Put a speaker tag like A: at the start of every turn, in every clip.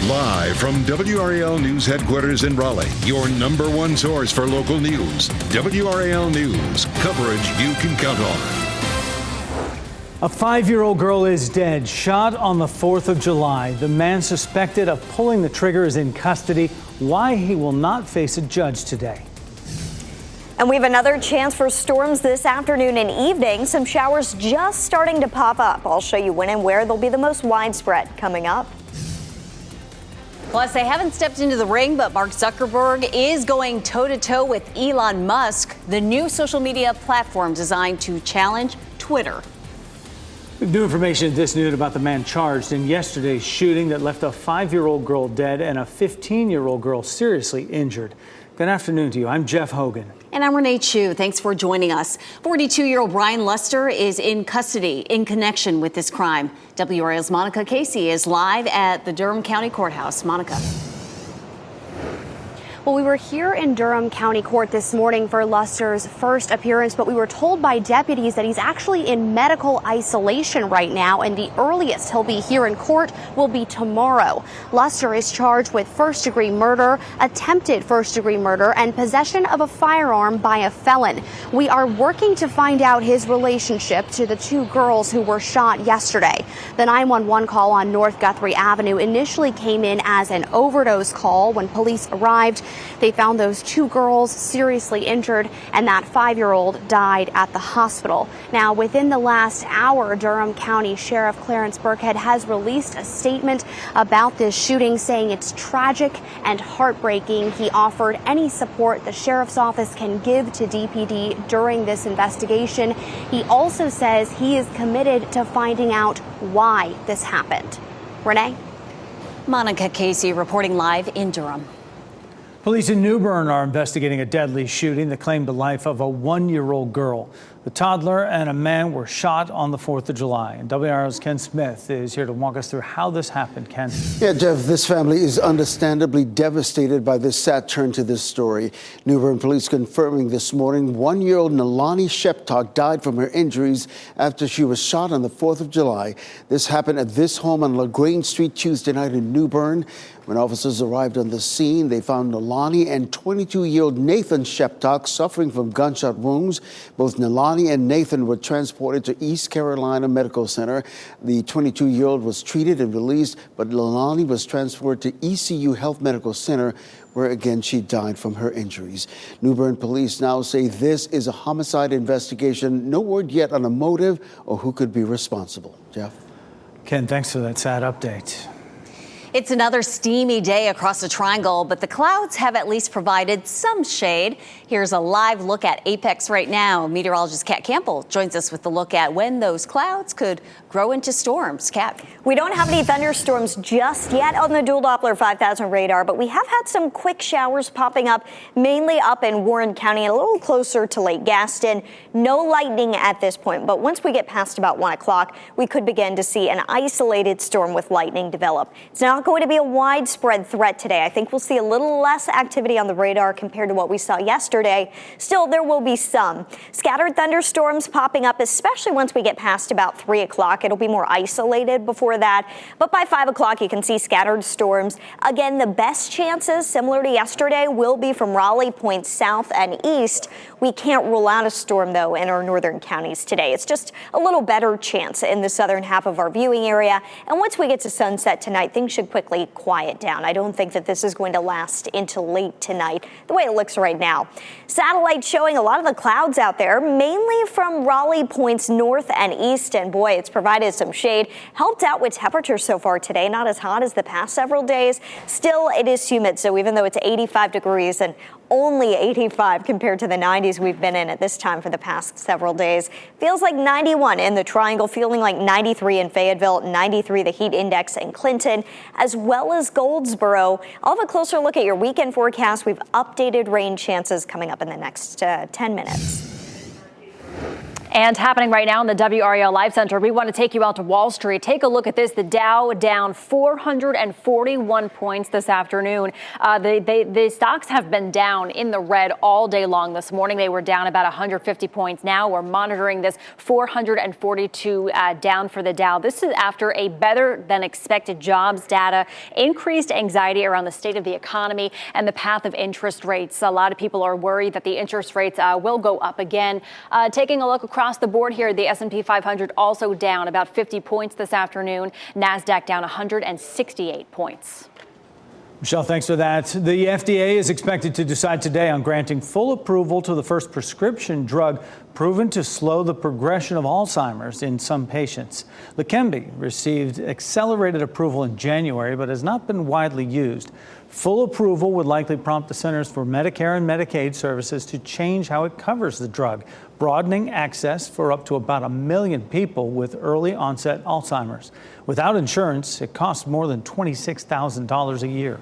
A: Live from WRAL News Headquarters in Raleigh, your number one source for local news. WRAL News, coverage you can count on.
B: A 5-year-old girl is dead, shot on the 4th of July. The man suspected of pulling the trigger is in custody. Why he will not face a judge today.
C: And we have another chance for storms this afternoon and evening. Some showers just starting to pop up. I'll show you when and where they'll be the most widespread coming up.
D: Plus, they haven't stepped into the ring, but Mark Zuckerberg is going toe-to-toe with Elon Musk, the new social media platform designed to challenge Twitter.
B: New information this noon about the man charged in yesterday's shooting that left a 5-year-old girl dead and a 15-year-old girl seriously injured. Good afternoon to you. I'm Jeff Hogan.
D: And I'm Renee Chu. Thanks for joining us. 42-year-old Brian Luster is in custody in connection with this crime. WRAL's Monica Casey is live at the Durham County Courthouse. Monica.
E: Well, we were here in Durham County Court this morning for Luster's first appearance, but we were told by deputies that he's actually in medical isolation right now, and the earliest he'll be here in court will be tomorrow. Luster is charged with first-degree murder, attempted first-degree murder, and possession of a firearm by a felon. We are working to find out his relationship to the two girls who were shot yesterday. The 911 call on North Guthrie Avenue initially came in as an overdose call. When police arrived, they found those two girls seriously injured, and that 5-year-old died at the hospital. Now, within the last hour, Durham County Sheriff Clarence Burkhead has released a statement about this shooting, saying it's tragic and heartbreaking. He offered any support the sheriff's office can give to DPD during this investigation. He also says he is committed to finding out why this happened. Renee?
D: Monica Casey reporting live in Durham.
B: Police in New Bern are investigating a deadly shooting that claimed the life of a 1-year-old girl. The toddler and a man were shot on the 4th of July. And WRAL's Ken Smith is here to walk us through how this happened. Ken.
F: Yeah, Jeff, this family is understandably devastated by this sad turn to this story. New Bern police confirming this morning 1-year-old Nalani Sheptok died from her injuries after she was shot on the 4th of July. This happened at this home on LaGrange Street Tuesday night in New Bern. When officers arrived on the scene, they found Nalani and 22-year-old Nathan Sheptok suffering from gunshot wounds. Both Nalani and Nathan were transported to East Carolina Medical Center. The 22-year-old was treated and released, but Nalani was transferred to ECU Health Medical Center, where again she died from her injuries. New Bern police now say this is a homicide investigation. No word yet on a motive or who could be responsible. Jeff?
B: Ken, thanks for that sad update.
D: It's another steamy day across the triangle, but the clouds have at least provided some shade. Here's a live look at Apex right now. Meteorologist Kat Campbell joins us with a look at when those clouds could grow into storms. Kat.
C: We don't have any thunderstorms just yet on the dual Doppler 5000 radar, but we have had some quick showers popping up, mainly up in Warren County, a little closer to Lake Gaston. No lightning at this point, but once we get past about 1 o'clock, we could begin to see an isolated storm with lightning develop. It's not going to be a widespread threat today. I think we'll see a little less activity on the radar compared to what we saw yesterday. Still, there will be some scattered thunderstorms popping up, especially once we get past about 3 o'clock. It'll be more isolated before that, but by 5 o'clock, you can see scattered storms. Again, the best chances, similar to yesterday, will be from Raleigh points south and east. We can't rule out a storm, though, in our northern counties today. It's just a little better chance in the southern half of our viewing area. And once we get to sunset tonight, things should quickly quiet down. I don't think that this is going to last until late tonight, the way it looks right now. Satellite showing a lot of the clouds out there, mainly from Raleigh points north and east. And boy, it's provided some shade, helped out with temperatures so far today. Not as hot as the past several days. Still, it is humid. So even though it's 85 degrees and only 85 compared to the 90s we've been in at this time for the past several days. Feels like 91 in the Triangle, feeling like 93 in Fayetteville, 93 the heat index in Clinton, as well as Goldsboro. I'll have a closer look at your weekend forecast. We've updated rain chances coming up in the next 10 minutes.
G: And happening right now in the WRAL Live Center, we want to take you out to Wall Street. Take a look at this. The Dow down 441 points this afternoon. The stocks have been down in the red all day long this morning. They were down about 150 points. Now we're monitoring this 442 down for the Dow. This is after a better than expected jobs data, increased anxiety around the state of the economy and the path of interest rates. A lot of people are worried that the interest rates will go up again. Taking a look across the board here, the S&P 500 also down about 50 points this afternoon. NASDAQ down 168 points.
B: Michelle, thanks for that. The FDA is expected to decide today on granting full approval to the first prescription drug proven to slow the progression of Alzheimer's in some patients. Leqembi received accelerated approval in January, but has not been widely used. Full approval would likely prompt the Centers for Medicare and Medicaid Services to change how it covers the drug, broadening access for up to about 1 million people with early onset Alzheimer's. Without insurance, it costs more than $26,000 a year.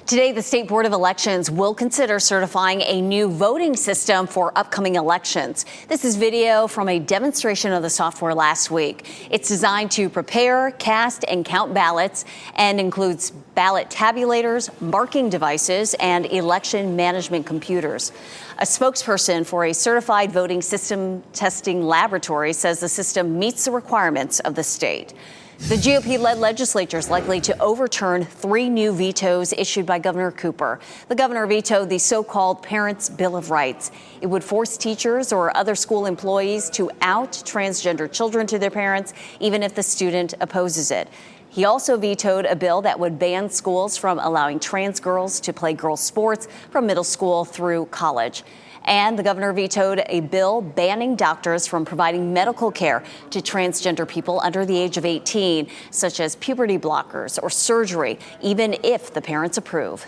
D: Today, the State Board of Elections will consider certifying a new voting system for upcoming elections. This is video from a demonstration of the software last week. It's designed to prepare, cast, and count ballots and includes ballot tabulators, marking devices, and election management computers. A spokesperson for a certified voting system testing laboratory says the system meets the requirements of the state. The GOP-led legislature is likely to overturn 3 new vetoes issued by Governor Cooper. The governor vetoed the so-called Parents' Bill of Rights. It would force teachers or other school employees to out transgender children to their parents, even if the student opposes it. He also vetoed a bill that would ban schools from allowing trans girls to play girls' sports from middle school through college. And the governor vetoed a bill banning doctors from providing medical care to transgender people under the age of 18, such as puberty blockers or surgery, even if the parents approve.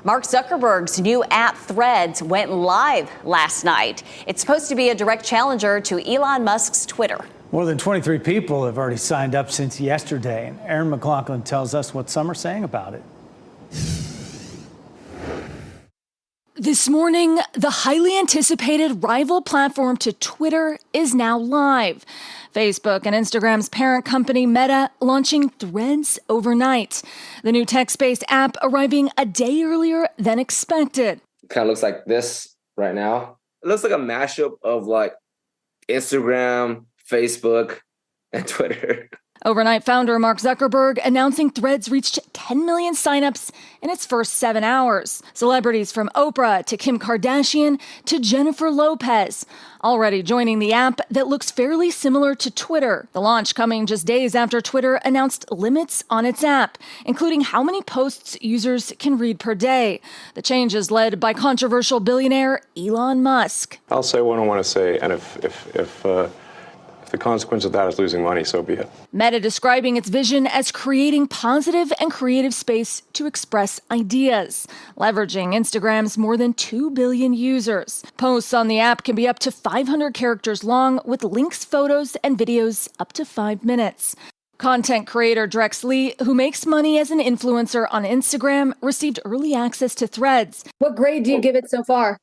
D: Mark Zuckerberg's new app Threads went live last night. It's supposed to be a direct challenger to Elon Musk's Twitter.
B: More than 23 people have already signed up since yesterday, and Aaron McLaughlin tells us what some are saying about it.
H: This morning, the highly anticipated rival platform to Twitter is now live. Facebook and Instagram's parent company Meta launching Threads overnight. The new text-based app arriving a day earlier than expected.
I: It kind of looks like this right now. It looks like a mashup of like Instagram, Facebook, and Twitter.
H: Overnight founder Mark Zuckerberg announcing Threads reached 10 million signups in its first 7 hours. Celebrities from Oprah to Kim Kardashian to Jennifer Lopez already joining the app that looks fairly similar to Twitter. The launch coming just days after Twitter announced limits on its app, including how many posts users can read per day. The change is led by controversial billionaire Elon Musk.
J: I'll say what I want to say, and if the consequence of that is losing money, so be it.
H: Meta describing its vision as creating positive and creative space to express ideas, leveraging Instagram's more than 2 billion users. Posts on the app can be up to 500 characters long with links, photos, and videos up to 5 minutes. Content creator Drex Lee, who makes money as an influencer on Instagram, received early access to Threads.
K: What grade do you give it so far?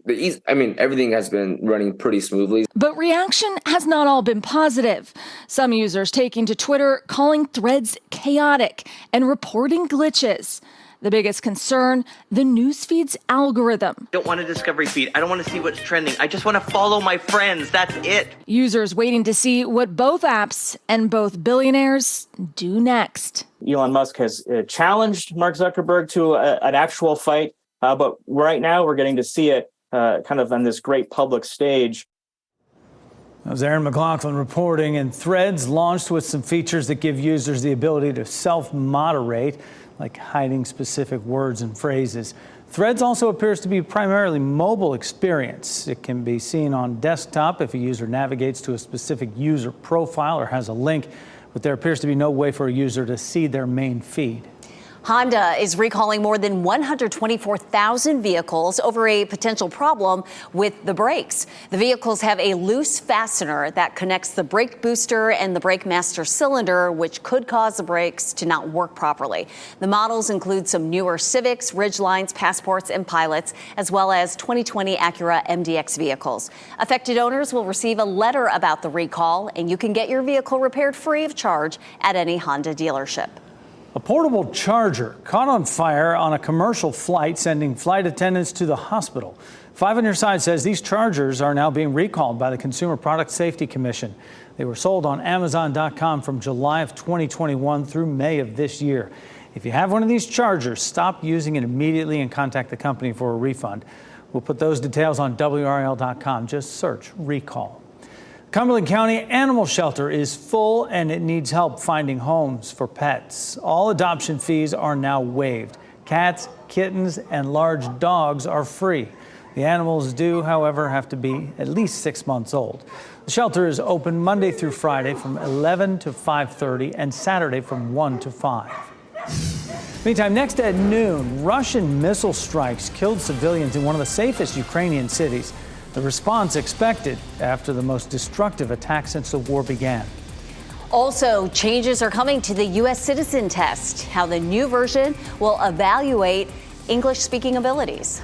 I: Everything has been running pretty smoothly.
H: But reaction has not all been positive. Some users taking to Twitter calling Threads chaotic and reporting glitches. The biggest concern, the newsfeed's algorithm.
L: I don't want a discovery feed. I don't want to see what's trending. I just want to follow my friends. That's it.
H: Users waiting to see what both apps and both billionaires do next.
M: Elon Musk has challenged Mark Zuckerberg to an actual fight. But right now we're getting to see it kind of on this great public stage.
B: That was Aaron McLaughlin reporting, and Threads launched with some features that give users the ability to self-moderate, like hiding specific words and phrases. Threads also appears to be primarily mobile experience. It can be seen on desktop if a user navigates to a specific user profile or has a link, but there appears to be no way for a user to see their main feed.
D: Honda is recalling more than 124,000 vehicles over a potential problem with the brakes. The vehicles have a loose fastener that connects the brake booster and the brake master cylinder, which could cause the brakes to not work properly. The models include some newer Civics, Ridgelines, Passports, and Pilots, as well as 2020 Acura MDX vehicles. Affected owners will receive a letter about the recall, and you can get your vehicle repaired free of charge at any Honda dealership.
B: A portable charger caught on fire on a commercial flight, sending flight attendants to the hospital. 5 on Your Side says these chargers are now being recalled by the Consumer Product Safety Commission. They were sold on Amazon.com from July of 2021 through May of this year. If you have one of these chargers, stop using it immediately and contact the company for a refund. We'll put those details on WRAL.com. Just search recall. Cumberland County Animal Shelter is full and it needs help finding homes for pets. All adoption fees are now waived. Cats, kittens, and large dogs are free. The animals do, however, have to be at least 6 months old. The shelter is open Monday through Friday from 11 to 5:30 and Saturday from 1 to 5. Meantime, next at noon, Russian missile strikes killed civilians in one of the safest Ukrainian cities. The response expected after the most destructive attack since the war began.
D: Also, changes are coming to the U.S. citizen test, how the new version will evaluate English-speaking abilities.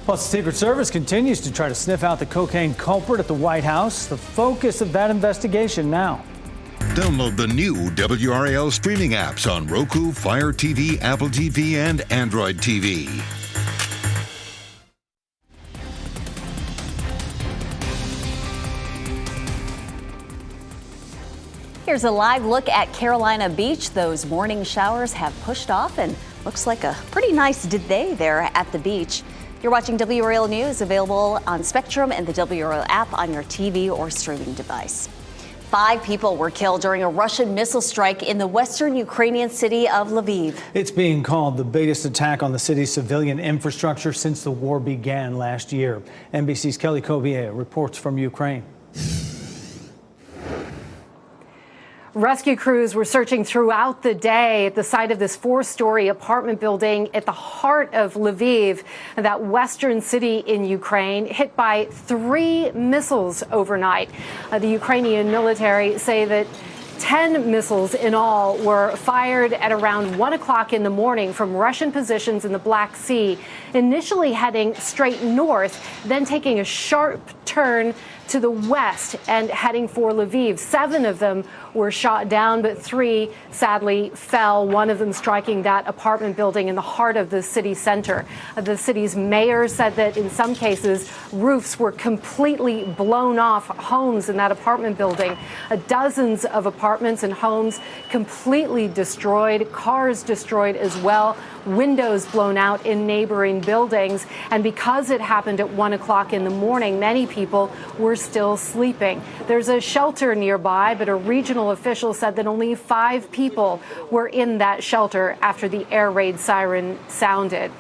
B: Plus, the Secret Service continues to try to sniff out the cocaine culprit at the White House. The focus of that investigation now.
A: Download the new WRAL streaming apps on Roku, Fire TV, Apple TV, and Android TV.
D: Here's a live look at Carolina Beach. Those morning showers have pushed off and looks like a pretty nice day there at the beach. You're watching WRAL News, available on Spectrum and the WRAL app on your TV or streaming device. 5 people were killed during a Russian missile strike in the western Ukrainian city of Lviv.
B: It's being called the biggest attack on the city's civilian infrastructure since the war began last year. NBC's Kelly Kobiea reports from Ukraine.
N: Rescue crews were searching throughout the day at the site of this 4-story apartment building at the heart of Lviv, that western city in Ukraine, hit by 3 missiles overnight. The Ukrainian military say that 10 missiles in all were fired at around 1 o'clock in the morning from Russian positions in the Black Sea, initially heading straight north, then taking a sharp turn to the west and heading for Lviv. 7 of them were shot down, but 3 sadly fell, one of them striking that apartment building in the heart of the city center. The city's mayor said that in some cases, roofs were completely blown off homes in that apartment building. Dozens of apartments and homes completely destroyed, cars destroyed as well, windows blown out in neighboring buildings. And because it happened at 1 o'clock in the morning, many people were still sleeping. There's a shelter nearby, but a regional official said that only 5 people were in that shelter after the air raid siren sounded.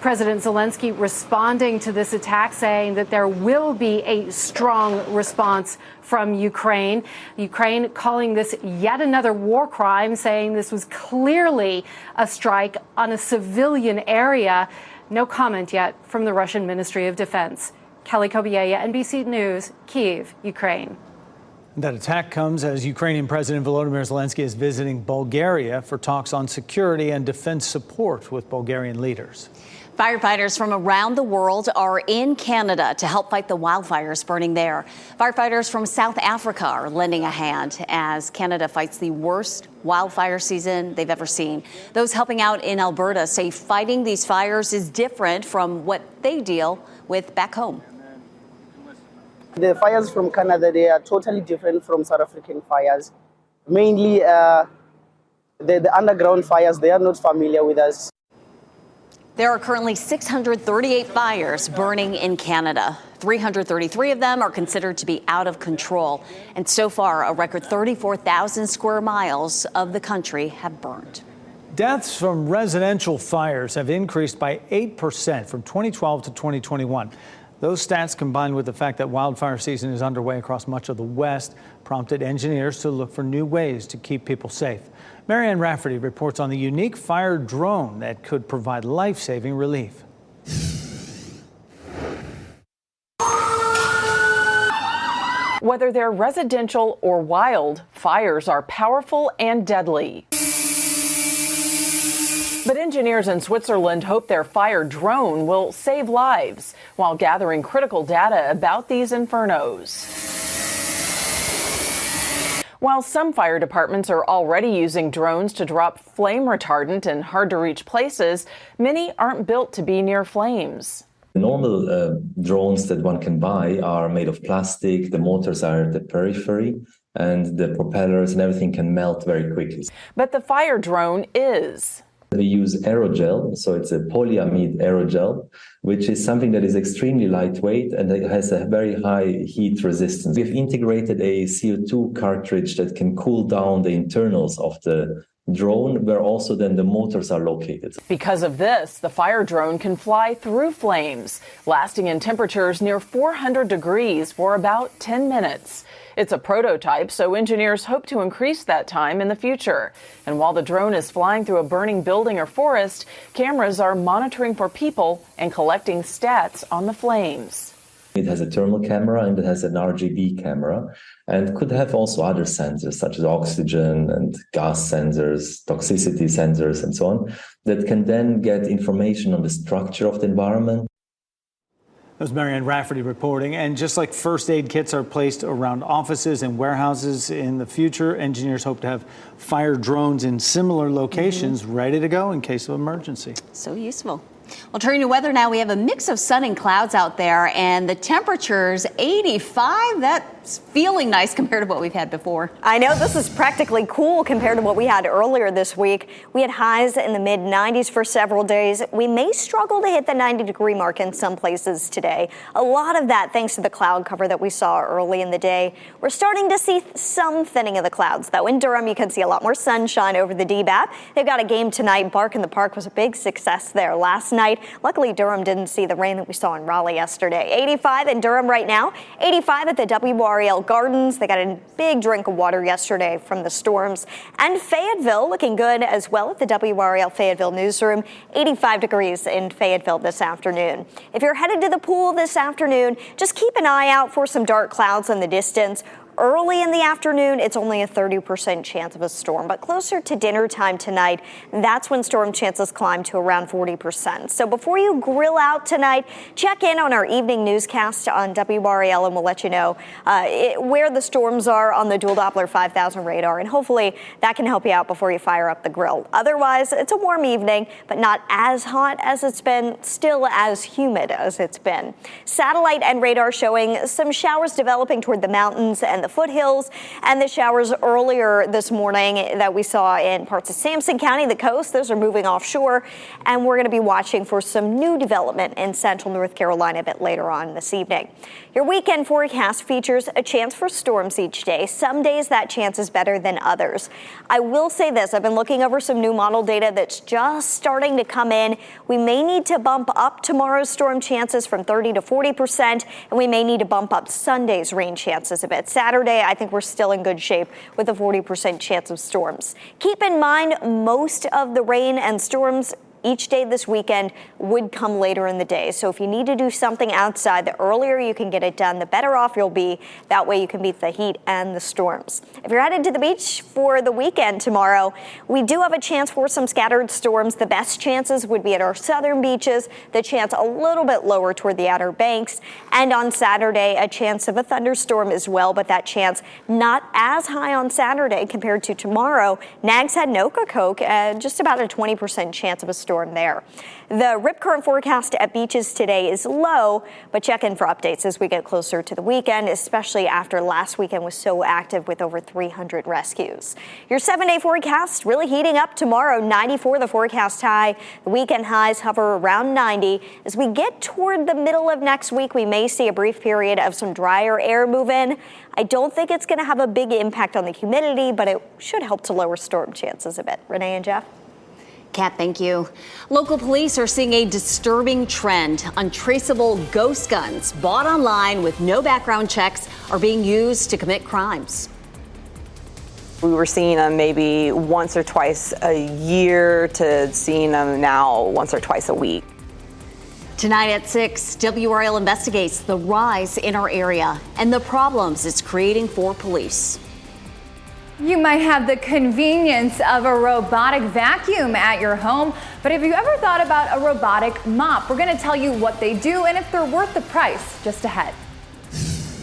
N: President Zelensky responding to this attack, saying that there will be a strong response from Ukraine. Ukraine calling this yet another war crime, saying this was clearly a strike on a civilian area. No comment yet from the Russian Ministry of Defense. Kelly Kobiea, NBC News, Kyiv, Ukraine.
B: That attack comes as Ukrainian President Volodymyr Zelensky is visiting Bulgaria for talks on security and defense support with Bulgarian leaders.
D: Firefighters from around the world are in Canada to help fight the wildfires burning there. Firefighters from South Africa are lending a hand as Canada fights the worst wildfire season they've ever seen. Those helping out in Alberta say fighting these fires is different from what they deal with back home.
O: The fires from Canada, they are totally different from South African fires. Mainly the underground fires, they are not familiar with us.
D: There are currently 638 fires burning in Canada. 333 of them are considered to be out of control. And so far, a record 34,000 square miles of the country have burned.
B: Deaths from residential fires have increased by 8% from 2012 to 2021. Those stats, combined with the fact that wildfire season is underway across much of the West, prompted engineers to look for new ways to keep people safe. Marianne Rafferty reports on the unique fire drone that could provide life-saving relief.
P: Whether they're residential or wild, fires are powerful and deadly. But engineers in Switzerland hope their fire drone will save lives while gathering critical data about these infernos. While some fire departments are already using drones to drop flame retardant in hard-to-reach places, many aren't built to be near flames.
Q: Normal drones that one can buy are made of plastic, the motors are at the periphery, and the propellers and everything can melt very quickly.
P: But the fire drone is.
Q: We use aerogel, so it's a polyamide aerogel, which is something that is extremely lightweight and it has a very high heat resistance. We've integrated a CO2 cartridge that can cool down the internals of the drone, where also then the motors are located.
P: Because of this, the fire drone can fly through flames, lasting in temperatures near 400 degrees for about 10 minutes. It's a prototype, so engineers hope to increase that time in the future. And while the drone is flying through a burning building or forest, cameras are monitoring for people and collecting stats on the flames.
Q: It has a thermal camera and it has an RGB camera and could have also other sensors such as oxygen and gas sensors, toxicity sensors and so on, that can then get information on the structure of the environment.
B: That was Marianne Rafferty reporting. And just like first aid kits are placed around offices and warehouses in the future, engineers hope to have fire drones in similar locations ready to go in case of emergency.
D: So useful. Well, turning to weather now, we have a mix of sun and clouds out there, and the temperature's 85. That's feeling nice compared to what we've had before.
C: I know, this is practically cool compared to what we had earlier this week. We had highs in the mid-90s for several days. We may struggle to hit the 90-degree mark in some places today. A lot of that thanks to the cloud cover that we saw early in the day. We're starting to see some thinning of the clouds, though. In Durham, you can see a lot more sunshine over the DBAP. They've got a game tonight. Bark in the Park was a big success there last night. Luckily, Durham didn't see the rain that we saw in Raleigh yesterday. 85 in Durham right now, 85 at the WRAL Gardens. They got a big drink of water yesterday from the storms. And Fayetteville looking good as well at the WRAL Fayetteville newsroom, 85 degrees in Fayetteville this afternoon. If you're headed to the pool this afternoon, just keep an eye out for some dark clouds in the distance. Early in the afternoon, it's only a 30% chance of a storm, but closer to dinner time tonight, that's when storm chances climb to around 40%. So before you grill out tonight, check in on our evening newscast on WRAL and we'll let you know where the storms are on the dual Doppler 5000 radar, and hopefully that can help you out before you fire up the grill. Otherwise, it's a warm evening, but not as hot as it's been, still as humid as it's been. Satellite and radar showing some showers developing toward the mountains and the foothills, and the showers earlier this morning that we saw in parts of Sampson County, the coast, those are moving offshore, and we're going to be watching for some new development in central North Carolina a bit later on this evening. Your weekend forecast features a chance for storms each day. Some days that chance is better than others. I will say this, I've been looking over some new model data that's just starting to come in. We may need to bump up tomorrow's storm chances from 30 to 40%, and we may need to bump up Sunday's rain chances a bit. Saturday, I think we're still in good shape with a 40% chance of storms. Keep in mind, most of the rain and storms each day this weekend would come later in the day. So if you need to do something outside, the earlier you can get it done, the better off you'll be. That way you can beat the heat and the storms. If you're headed to the beach for the weekend tomorrow, we do have a chance for some scattered storms. The best chances would be at our southern beaches, the chance a little bit lower toward the Outer Banks. And on Saturday, a chance of a thunderstorm as well, but that chance not as high on Saturday compared to tomorrow. Nags Head and Ocracoke, just about a 20% chance of a storm there. The rip current forecast at beaches today is low, but check in for updates as we get closer to the weekend, especially after last weekend was so active with over 300 rescues. Your 7-day forecast really heating up tomorrow, 94 the forecast high. The weekend highs hover around 90. As we get toward the middle of next week, we may see a brief period of some drier air move in. I don't think it's going to have a big impact on the humidity, but it should help to lower storm chances a bit. Renee and Jeff?
D: Kat, thank you. Local police are seeing a disturbing trend. Untraceable ghost guns bought online with no background checks are being used to commit crimes.
R: We were seeing them maybe once or twice a year to seeing them now once or twice a week.
D: Tonight at 6, WRAL investigates the rise in our area and the problems it's creating for police.
S: You might have the convenience of a robotic vacuum at your home, but have you ever thought about a robotic mop? We're going to tell you what they do and if they're worth the price, just ahead.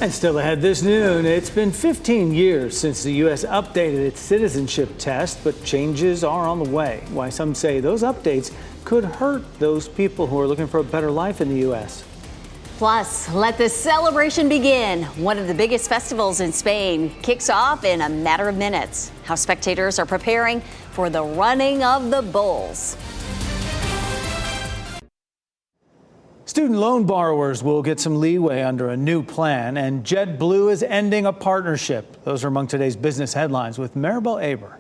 B: And still ahead this noon, it's been 15 years since the U.S. updated its citizenship test, but changes are on the way. Why some say those updates could hurt those people who are looking for a better life in the U.S.
D: Plus, let the celebration begin. One of the biggest festivals in Spain kicks off in a matter of minutes. How spectators are preparing for the running of the bulls.
B: Student loan borrowers will get some leeway under a new plan, and JetBlue is ending a partnership. Those are among today's business headlines with Maribel Aber.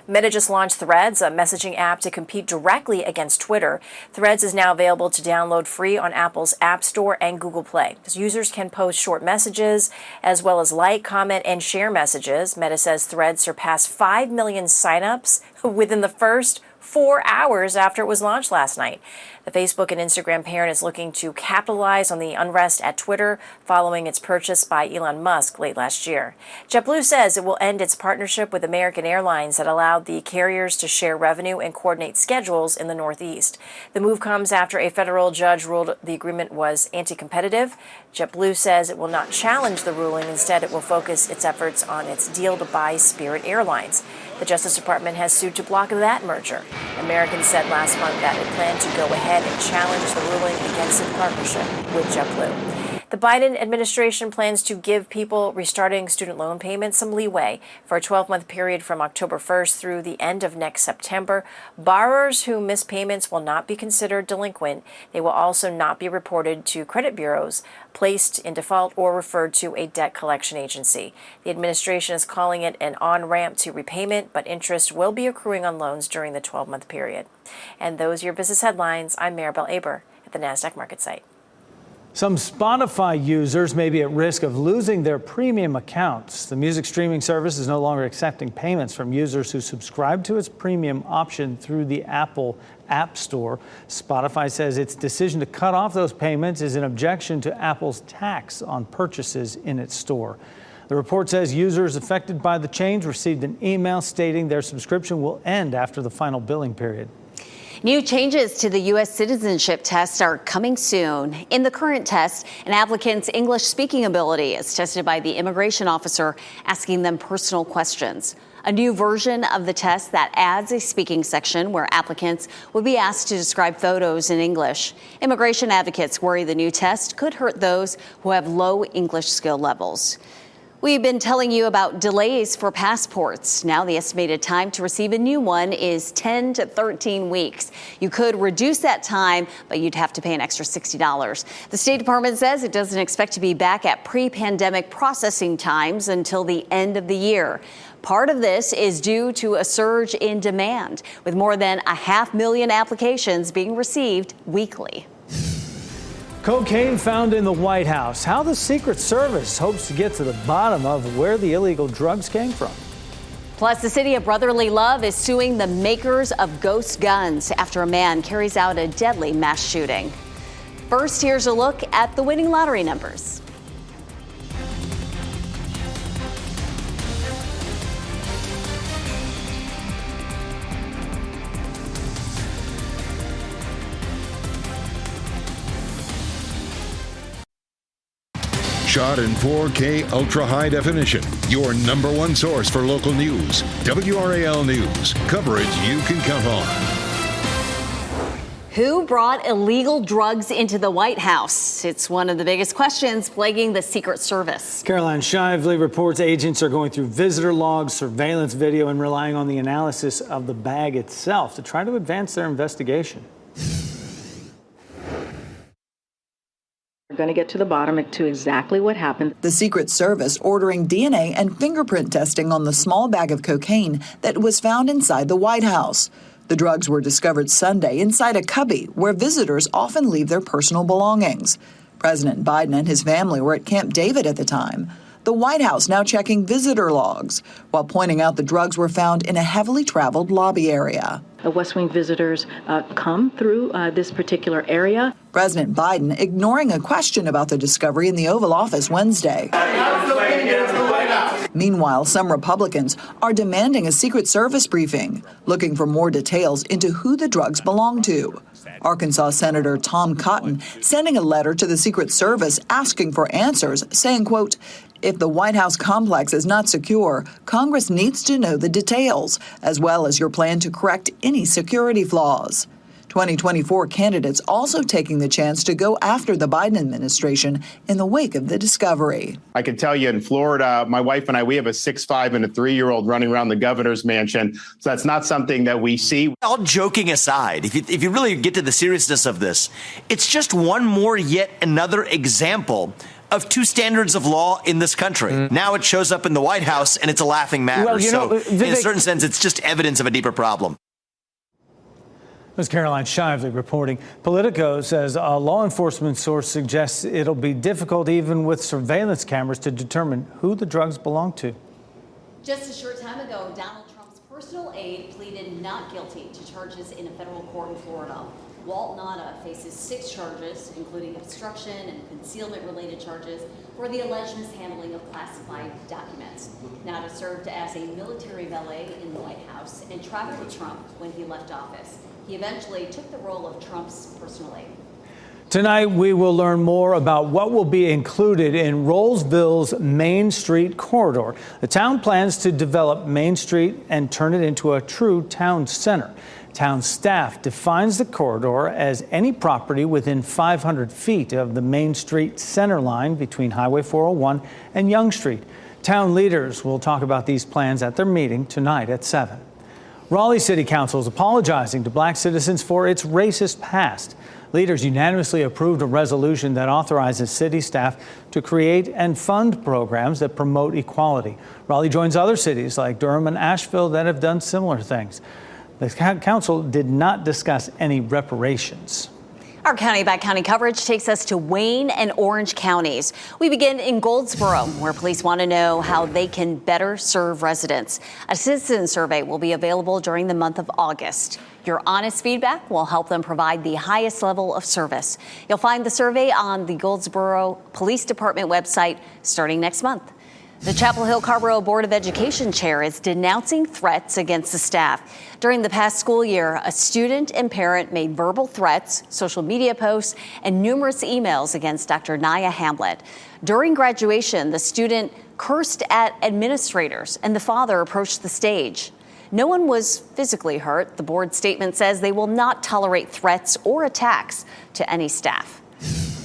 T: Meta just launched Threads, a messaging app to compete directly against Twitter. Threads is now available to download free on Apple's App Store and Google Play. Users can post short messages as well as like, comment, and share messages. Meta says Threads surpassed 5 million signups within the first 4 hours after it was launched last night. The Facebook and Instagram parent is looking to capitalize on the unrest at Twitter following its purchase by Elon Musk late last year. JetBlue says it will end its partnership with American Airlines that allowed the carriers to share revenue and coordinate schedules in the Northeast. The move comes after a federal judge ruled the agreement was anti-competitive. JetBlue says it will not challenge the ruling. Instead, it will focus its efforts on its deal to buy Spirit Airlines. The Justice Department has sued to block that merger. Americans said last month that it planned to go ahead and challenge the ruling against its partnership with JetBlue. The Biden administration plans to give people restarting student loan payments some leeway for a 12-month period from October 1st through the end of next September. Borrowers who miss payments will not be considered delinquent. They will also not be reported to credit bureaus, placed in default, or referred to a debt collection agency. The administration is calling it an on-ramp to repayment, but interest will be accruing on loans during the 12-month period. And those are your business headlines. I'm Maribel Aber at the NASDAQ Market Site.
B: Some Spotify users may be at risk of losing their premium accounts. The music streaming service is no longer accepting payments from users who subscribe to its premium option through the Apple App Store. Spotify says its decision to cut off those payments is an objection to Apple's tax on purchases in its store. The report says users affected by the change received an email stating their subscription will end after the final billing period.
D: New changes to the U.S. citizenship test are coming soon. In the current test, an applicant's English speaking ability is tested by the immigration officer, asking them personal questions. A new version of the test that adds a speaking section where applicants would be asked to describe photos in English. Immigration advocates worry the new test could hurt those who have low English skill levels. We've been telling you about delays for passports. Now the estimated time to receive a new one is 10 to 13 weeks. You could reduce that time, but you'd have to pay an extra $60. The State Department says it doesn't expect to be back at pre-pandemic processing times until the end of the year. Part of this is due to a surge in demand, with more than 500,000 applications being received weekly.
B: Cocaine found in the White House. How the Secret Service hopes to get to the bottom of where the illegal drugs came from.
D: Plus, the city of brotherly love is suing the makers of ghost guns after a man carries out a deadly mass shooting. First, here's a look at the winning lottery numbers.
A: Shot in 4K ultra high definition. Your number one source for local news. WRAL News. Coverage you can count on.
D: Who brought illegal drugs into the White House? It's one of the biggest questions plaguing the Secret Service.
B: Caroline Shively reports agents are going through visitor logs, surveillance video, and relying on the analysis of the bag itself to try to advance their investigation.
U: going to get to the bottom to exactly what happened.
V: The Secret Service ordering DNA and fingerprint testing on the small bag of cocaine that was found inside the White House. The drugs were discovered Sunday inside a cubby where visitors often leave their personal belongings. President Biden and his family were at Camp David at the time. The White House now checking visitor logs, while pointing out the drugs were found in a heavily traveled lobby area.
U: West Wing visitors come through this particular area.
V: President Biden ignoring a question about the discovery in the Oval Office Wednesday. Meanwhile, some Republicans are demanding a Secret Service briefing, looking for more details into who the drugs belong to. Arkansas Senator Tom Cotton sending a letter to the Secret Service asking for answers, saying, quote, "If the White House complex is not secure, Congress needs to know the details, as well as your plan to correct any security flaws." 2024 candidates also taking the chance to go after the Biden administration in the wake of the discovery.
W: I can tell you in Florida, my wife and I, we have a 6'5" and a 3-year-old running around the governor's mansion. So that's not something that we see.
L: All joking aside, if you really get to the seriousness of this, it's just one more yet another example of two standards of law in this country. Now it shows up in the White House and it's a laughing matter.
B: Well,
L: so in a certain sense, it's just evidence of a deeper problem.
B: This is Caroline Shively reporting. Politico says a law enforcement source suggests it'll be difficult even with surveillance cameras to determine who the drugs belong to.
D: Just a short time ago, Donald Trump's personal aide pleaded not guilty to charges in a federal court in Florida. Walt Nauta faces 6 charges, including obstruction and concealment-related charges for the alleged mishandling of classified documents. Nauta served as a military valet in the White House and traveled with Trump when he left office. He eventually took the role of Trump's personal aide.
B: Tonight, we will learn more about what will be included in Rollsville's Main Street corridor. The town plans to develop Main Street and turn it into a true town center. Town staff defines the corridor as any property within 500 feet of the Main Street center line between Highway 401 and Young Street. Town leaders will talk about these plans at their meeting tonight at 7. Raleigh City Council is apologizing to black citizens for its racist past. Leaders unanimously approved a resolution that authorizes city staff to create and fund programs that promote equality. Raleigh joins other cities like Durham and Asheville that have done similar things. The council did not discuss any reparations.
D: Our county-by-county coverage takes us to Wayne and Orange counties. We begin in Goldsboro, where police want to know how they can better serve residents. A citizen survey will be available during the month of August. Your honest feedback will help them provide the highest level of service. You'll find the survey on the Goldsboro Police Department website starting next month. The Chapel Hill Carrboro Board of Education chair is denouncing threats against the staff. During the past school year, a student and parent made verbal threats, social media posts, and numerous emails against Dr. Naya Hamlet. During graduation, the student cursed at administrators, and the father approached the stage. No one was physically hurt. The board statement says they will not tolerate threats or attacks to any staff.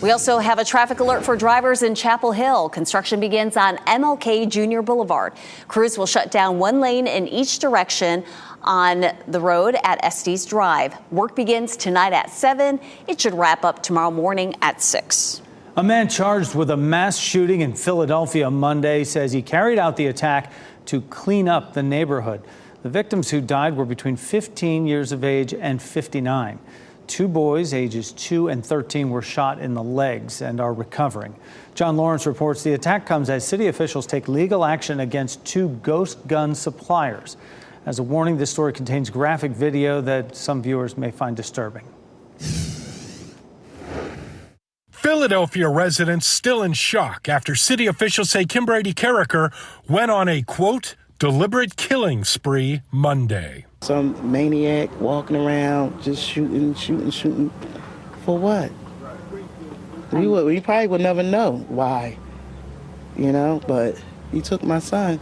D: We also have a traffic alert for drivers in Chapel Hill. Construction begins on MLK Jr. Boulevard. Crews will shut down one lane in each direction on the road at Estes Drive. Work begins tonight at 7. It should wrap up tomorrow morning at 6.
B: A man charged with a mass shooting in Philadelphia Monday says he carried out the attack to clean up the neighborhood. The victims who died were between 15 years of age and 59. 2 boys, ages 2 and 13, were shot in the legs and are recovering. John Lawrence reports the attack comes as city officials take legal action against 2 ghost gun suppliers. As a warning, this story contains graphic video that some viewers may find disturbing.
X: Philadelphia residents still in shock after city officials say Kim Brady Carricker went on a, quote, deliberate killing spree Monday.
Y: Some maniac walking around just shooting. For what? We probably would never know why, but you took my son.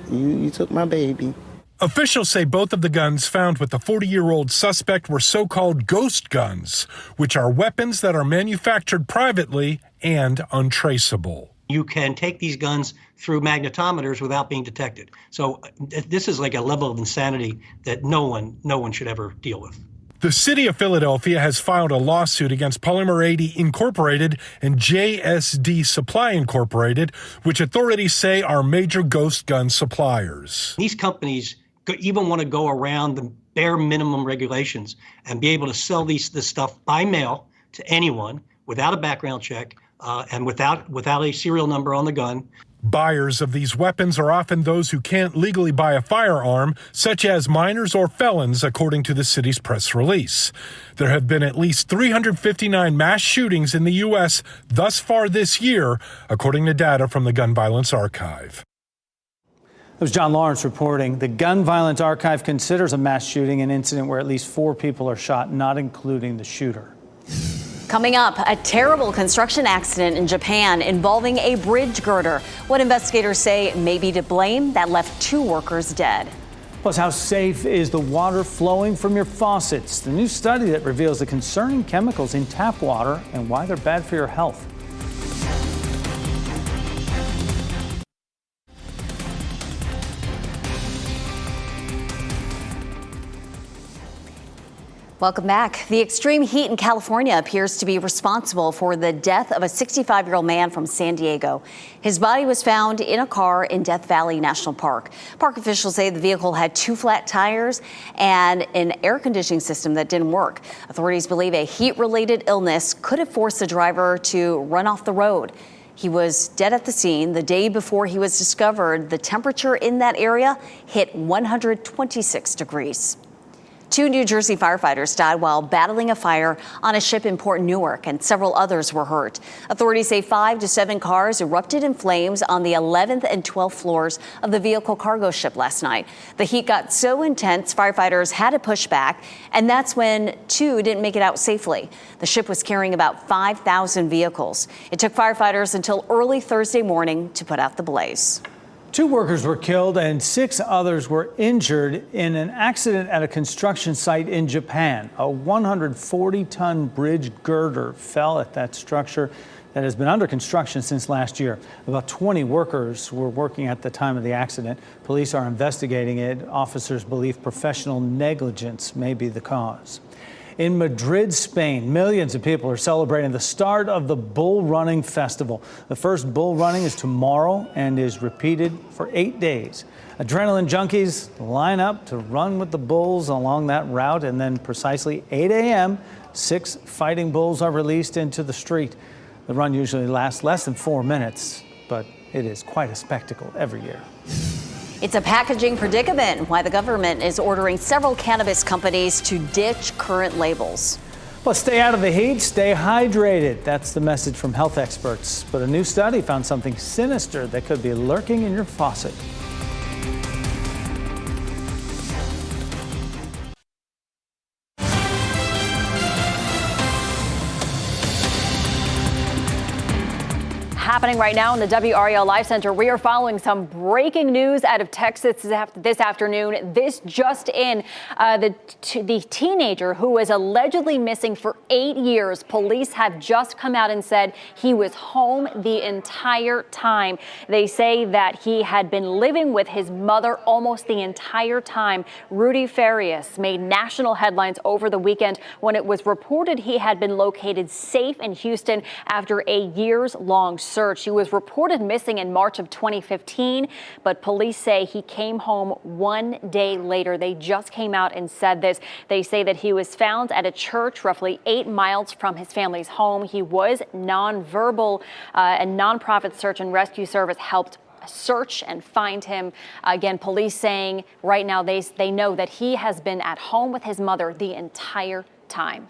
Y: You took my baby.
X: Officials say both of the guns found with the 40-year-old suspect were so-called ghost guns, which are weapons that are manufactured privately and untraceable.
Z: You can take these guns through magnetometers without being detected. So this is like a level of insanity that no one should ever deal with.
X: The city of Philadelphia has filed a lawsuit against Polymer 80 Incorporated and JSD Supply Incorporated, which authorities say are major ghost gun suppliers.
Z: These companies even want to go around the bare minimum regulations and be able to sell this stuff by mail to anyone without a background check and without a serial number on the gun.
X: Buyers of these weapons are often those who can't legally buy a firearm, such as minors or felons, according to the city's press release. There have been at least 359 mass shootings in the U.S. thus far this year, according to data from the Gun Violence Archive.
B: It was John Lawrence reporting. The Gun Violence Archive considers a mass shooting an incident where at least 4 people are shot, not including the shooter.
D: Coming up, a terrible construction accident in Japan involving a bridge girder. What investigators say may be to blame that left 2 workers dead.
B: Plus, how safe is the water flowing from your faucets? The new study that reveals the concerning chemicals in tap water and why they're bad for your health.
D: Welcome back. The extreme heat in California appears to be responsible for the death of a 65-year-old man from San Diego. His body was found in a car in Death Valley National Park. Park officials say the vehicle had 2 flat tires and an air conditioning system that didn't work. Authorities believe a heat-related illness could have forced the driver to run off the road. He was dead at the scene. The day before he was discovered, the temperature in that area hit 126 degrees. 2 New Jersey firefighters died while battling a fire on a ship in Port Newark, and several others were hurt. Authorities say 5 to 7 cars erupted in flames on the 11th and 12th floors of the vehicle cargo ship last night. The heat got so intense, firefighters had to push back, and that's when 2 didn't make it out safely. The ship was carrying about 5,000 vehicles. It took firefighters until early Thursday morning to put out the blaze.
B: 2 workers were killed and 6 others were injured in an accident at a construction site in Japan. A 140-ton bridge girder fell at that structure that has been under construction since last year. About 20 workers were working at the time of the accident. Police are investigating it. Officers believe professional negligence may be the cause. In Madrid, Spain, millions of people are celebrating the start of the Bull Running Festival. The first bull running is tomorrow and is repeated for 8 days. Adrenaline junkies line up to run with the bulls along that route, and then precisely 8 a.m., 6 fighting bulls are released into the street. The run usually lasts less than 4 minutes, but it is quite a spectacle every year.
D: It's a packaging predicament, why the government is ordering several cannabis companies to ditch current labels.
B: Well, stay out of the heat, stay hydrated. That's the message from health experts. But a new study found something sinister that could be lurking in your faucet.
E: Happening right now in the WRAL Live Center, we are following some breaking news out of Texas this afternoon. This just in, the teenager who was allegedly missing for 8 years, police have just come out and said he was home the entire time. They say that he had been living with his mother almost the entire time. Rudy Farias made national headlines over the weekend when it was reported he had been located safe in Houston after a years-long search. He was reported missing in March of 2015, but police say he came home 1 day later. They just came out and said this. They say that he was found at a church roughly 8 miles from his family's home. He was nonverbal. A nonprofit search and rescue service helped search and find him. Again, police saying right now they know that he has been at home with his mother the entire time.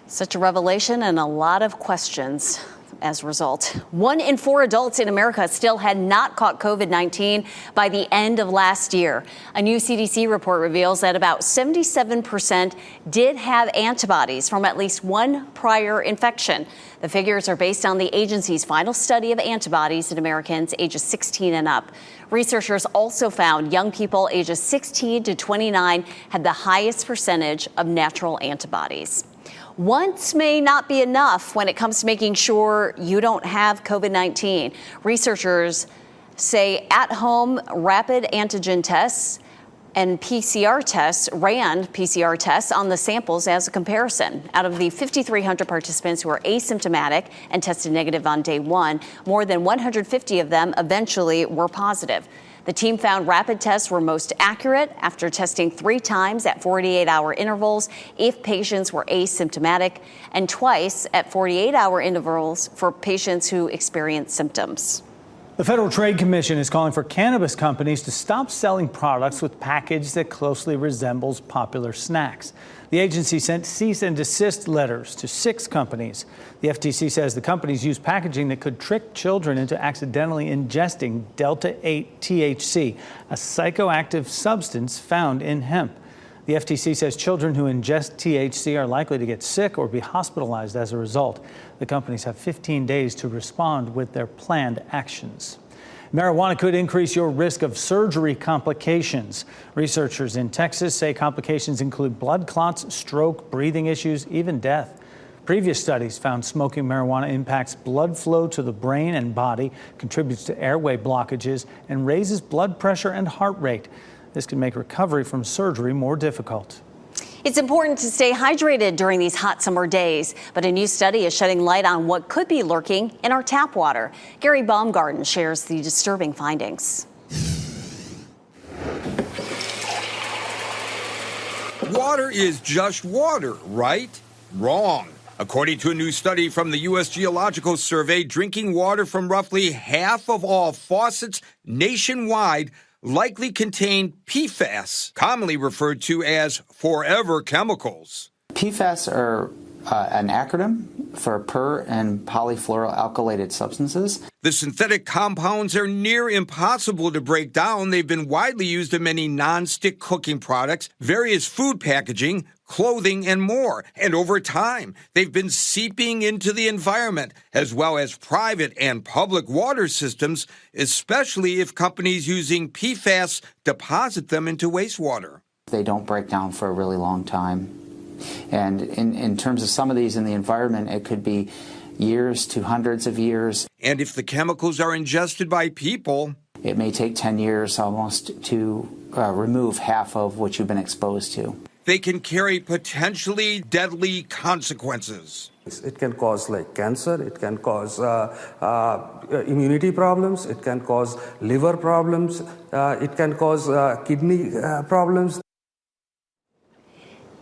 D: Such a revelation and a lot of questions as a result. 1 in 4 adults in America still had not caught COVID-19 by the end of last year. A new CDC report reveals that about 77% did have antibodies from at least one prior infection. The figures are based on the agency's final study of antibodies in Americans ages 16 and up. Researchers also found young people ages 16 to 29 had the highest percentage of natural antibodies. Once may not be enough when it comes to making sure you don't have COVID-19. Researchers say at-home rapid antigen tests and ran PCR tests on the samples as a comparison. Out of the 5,300 participants who were asymptomatic and tested negative on day one, more than 150 of them eventually were positive. The team found rapid tests were most accurate after testing 3 times at 48-hour intervals if patients were asymptomatic and twice at 48-hour intervals for patients who experienced symptoms.
B: The Federal Trade Commission is calling for cannabis companies to stop selling products with package that closely resembles popular snacks. The agency sent cease and desist letters to 6 companies. The FTC says the companies use packaging that could trick children into accidentally ingesting Delta-8 THC, a psychoactive substance found in hemp. The FTC says children who ingest THC are likely to get sick or be hospitalized as a result. The companies have 15 days to respond with their planned actions. Marijuana could increase your risk of surgery complications. Researchers in Texas say complications include blood clots, stroke, breathing issues, even death. Previous studies found smoking marijuana impacts blood flow to the brain and body, contributes to airway blockages, and raises blood pressure and heart rate. This can make recovery from surgery more difficult.
D: It's important to stay hydrated during these hot summer days, but a new study is shedding light on what could be lurking in our tap water. Gary Baumgarten shares the disturbing findings.
F: Water is just water, right? Wrong. According to a new study from the U.S. Geological Survey, drinking water from roughly half of all faucets nationwide likely contain PFAS, commonly referred to as forever chemicals.
G: PFAS are an acronym for per and polyfluoroalkylated substances.
F: The synthetic compounds are near impossible to break down. They've been widely used in many non-stick cooking products, various food packaging, clothing, and more. And over time, they've been seeping into the environment, as well as private and public water systems, especially if companies using PFAS deposit them into wastewater.
G: They don't break down for a really long time. And in terms of some of these in the environment, it could be years to hundreds of years.
F: And if the chemicals are ingested by people,
G: it may take 10 years almost to remove half of what you've been exposed to.
F: They can carry potentially deadly consequences.
H: It can cause like cancer, it can cause immunity problems, it can cause liver problems, it can cause kidney problems.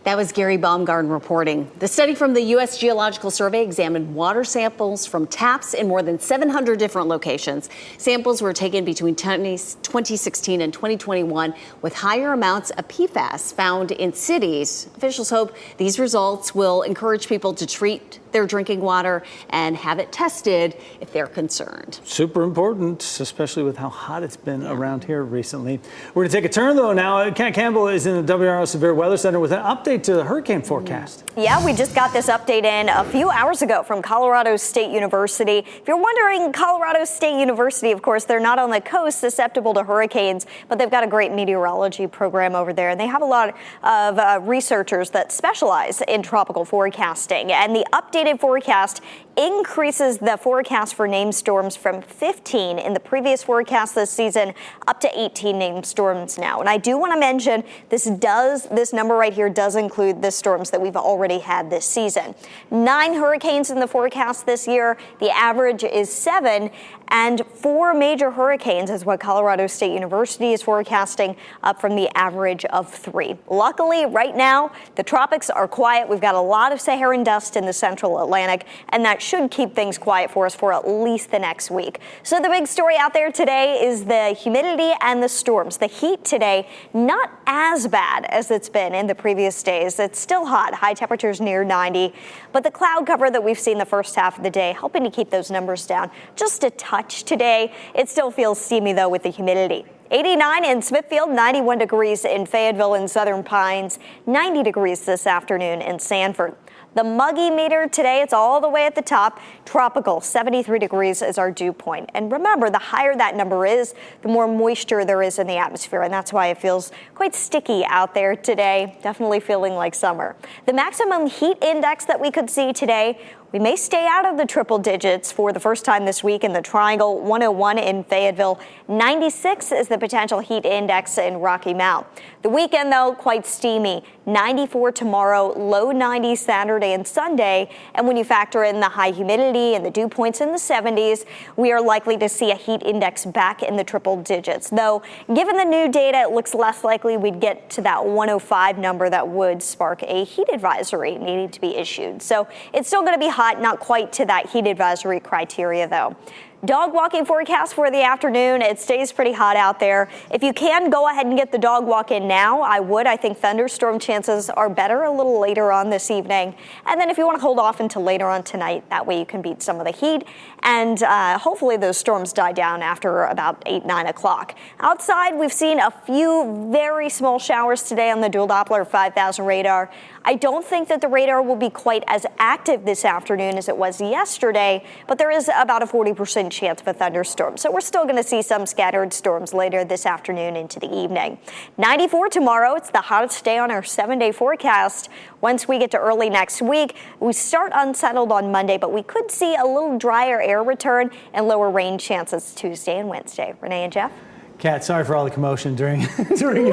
D: That was Gary Baumgarten reporting. The study from the U.S. Geological Survey examined water samples from taps in more than 700 different locations. Samples were taken between 2016 and 2021 with higher amounts of PFAS found in cities. Officials hope these results will encourage people to treat their drinking water and have it tested if they're concerned.
B: Super important, especially with how hot it's been around here recently. We're going to take a turn, though, now. Kat Campbell is in the WRAL Severe Weather Center with an update to the hurricane forecast.
C: Yeah, we just got this update in a few hours ago from Colorado State University. If you're wondering, Colorado State University, of course, they're not on the coast susceptible to hurricanes, but they've got a great meteorology program over there. And they have a lot of researchers that specialize in tropical forecasting. And the updated forecast increases the forecast for named storms from 15 in the previous forecast this season up to 18 named storms now. And I do want to mention this number right here does include the storms that we've already had this season. 9 hurricanes in the forecast this year. The average is 7. And 4 major hurricanes is what Colorado State University is forecasting, up from the average of 3. Luckily, right now, the tropics are quiet. We've got a lot of Saharan dust in the central Atlantic, and that should keep things quiet for us for at least the next week. So the big story out there today is the humidity and the storms. The heat today, not as bad as it's been in the previous days. It's still hot, high temperatures near 90, but the cloud cover that we've seen the first half of the day helping to keep those numbers down just a touch today. It still feels steamy, though, with the humidity. 89 in Smithfield, 91 degrees in Fayetteville and Southern Pines, 90 degrees this afternoon in Sanford. The muggy meter today, it's all the way at the top. Tropical, 73 degrees is our dew point. And remember, the higher that number is, the more moisture there is in the atmosphere. And that's why it feels quite sticky out there today. Definitely feeling like summer. The maximum heat index that we could see today, We may stay out of the triple digits for the first time this week in the Triangle. 101 in Fayetteville, 96 is the potential heat index in Rocky Mount. The weekend, though, quite steamy. 94 tomorrow, low 90s Saturday and Sunday. And when you factor in the high humidity and the dew points in the 70s, we are likely to see a heat index back in the triple digits. Though, given the new data, it looks less likely we'd get to that 105 number that would spark a heat advisory needing to be issued. So it's still going to be hot, not quite to that heat advisory criteria, though. Dog walking forecast for the afternoon. It stays pretty hot out there. If you can, go ahead and get the dog walk in now. I would. I think thunderstorm chances are better a little later on this evening. And then if you want to hold off until later on tonight, that way you can beat some of the heat. And hopefully those storms die down after about 8, 9 o'clock. Outside, we've seen a few very small showers today on the dual Doppler 5000 radar. I don't think that the radar will be quite as active this afternoon as it was yesterday, but there is about a 40% chance of a thunderstorm. So we're still going to see some scattered storms later this afternoon into the evening. 94 tomorrow. It's the hottest day on our 7-day forecast. Once we get to early next week, we start unsettled on Monday, but we could see a little drier air return and lower rain chances Tuesday and Wednesday. Renee and Jeff?
B: Kat, sorry for all the commotion during your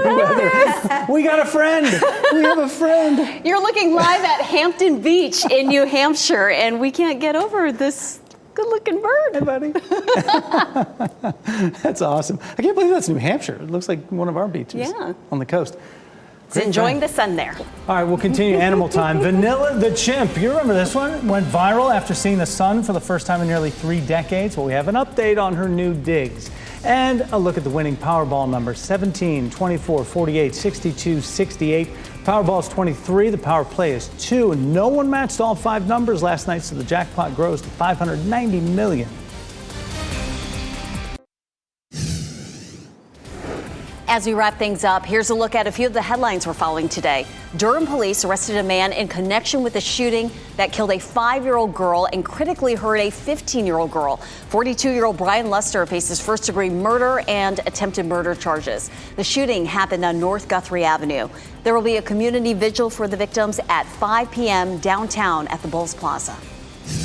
B: weather. We got a friend. We have a friend.
D: You're looking live at Hampton Beach in New Hampshire, and we can't get over this good-looking bird.
B: Hey, buddy. That's awesome. I can't believe that's New Hampshire. It looks like one of our beaches on the coast.
D: It's enjoying the sun there.
B: All right, we'll continue animal time. Vanilla the chimp. You remember this one? Went viral after seeing the sun for the first time in nearly 3 decades. Well, we have an update on her new digs. And a look at the winning Powerball numbers: 17, 24, 48, 62, 68. Powerball is 23. The power play is 2. No one matched all 5 numbers last night, so the jackpot grows to $590 million.
D: As we wrap things up, here's a look at a few of the headlines we're following today. Durham police arrested a man in connection with a shooting that killed a 5-year-old girl and critically hurt a 15-year-old girl. 42-year-old Brian Luster faces first-degree murder and attempted murder charges. The shooting happened on North Guthrie Avenue. There will be a community vigil for the victims at 5 p.m. downtown at the Bulls Plaza.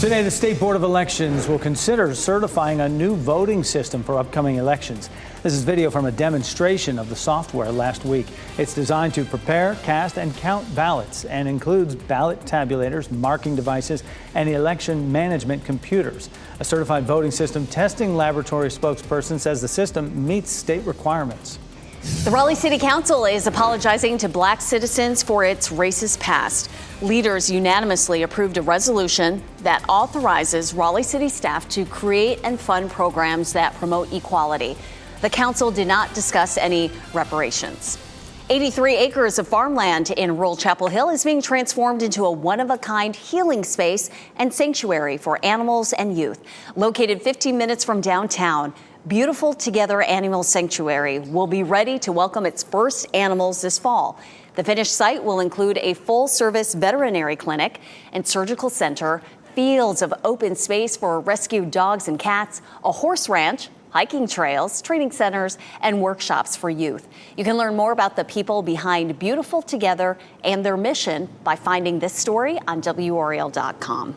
B: Today, the State Board of Elections will consider certifying a new voting system for upcoming elections. This is video from a demonstration of the software last week. It's designed to prepare, cast, and count ballots and includes ballot tabulators, marking devices, and election management computers. A certified voting system testing laboratory spokesperson says the system meets state requirements.
D: The Raleigh City Council is apologizing to black citizens for its racist past. Leaders unanimously approved a resolution that authorizes Raleigh City staff to create and fund programs that promote equality. The council did not discuss any reparations. 83 acres of farmland in rural Chapel Hill is being transformed into a one-of-a-kind healing space and sanctuary for animals and youth. Located 15 minutes from downtown, Beautiful Together Animal Sanctuary will be ready to welcome its first animals this fall. The finished site will include a full-service veterinary clinic and surgical center, fields of open space for rescued dogs and cats, a horse ranch, hiking trails, training centers, and workshops for youth. You can learn more about the people behind Beautiful Together and their mission by finding this story on WRAL.com.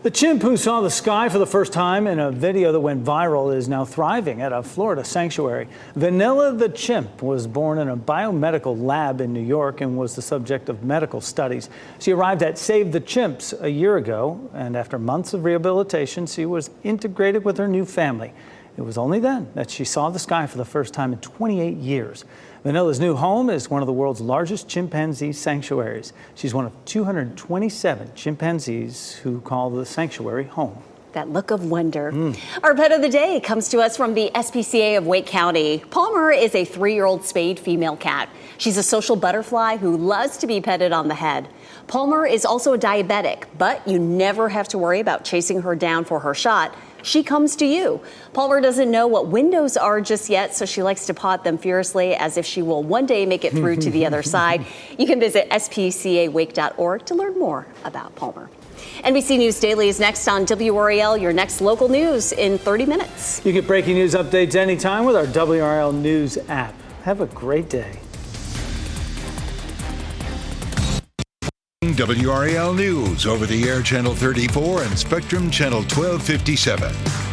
B: The chimp who saw the sky for the first time in a video that went viral is now thriving at a Florida sanctuary. Vanilla the chimp was born in a biomedical lab in New York and was the subject of medical studies. She arrived at Save the Chimps a year ago, and after months of rehabilitation, she was integrated with her new family. It was only then that she saw the sky for the first time in 28 years. Vanilla's new home is one of the world's largest chimpanzee sanctuaries. She's one of 227 chimpanzees who call the sanctuary home.
D: That look of wonder. Our pet of the day comes to us from the SPCA of Wake County. Palmer is a 3-year-old spayed female cat. She's a social butterfly who loves to be petted on the head. Palmer is also a diabetic, but you never have to worry about chasing her down for her shot. She comes to you. Palmer doesn't know what windows are just yet, so she likes to paw at them furiously as if she will one day make it through to the other side. You can visit spcawake.org to learn more about Palmer. NBC News Daily is next on WRAL, your next local news in 30 minutes.
B: You get breaking news updates anytime with our WRAL News app. Have a great day.
A: WRAL News over the air Channel 34 and Spectrum Channel 1257.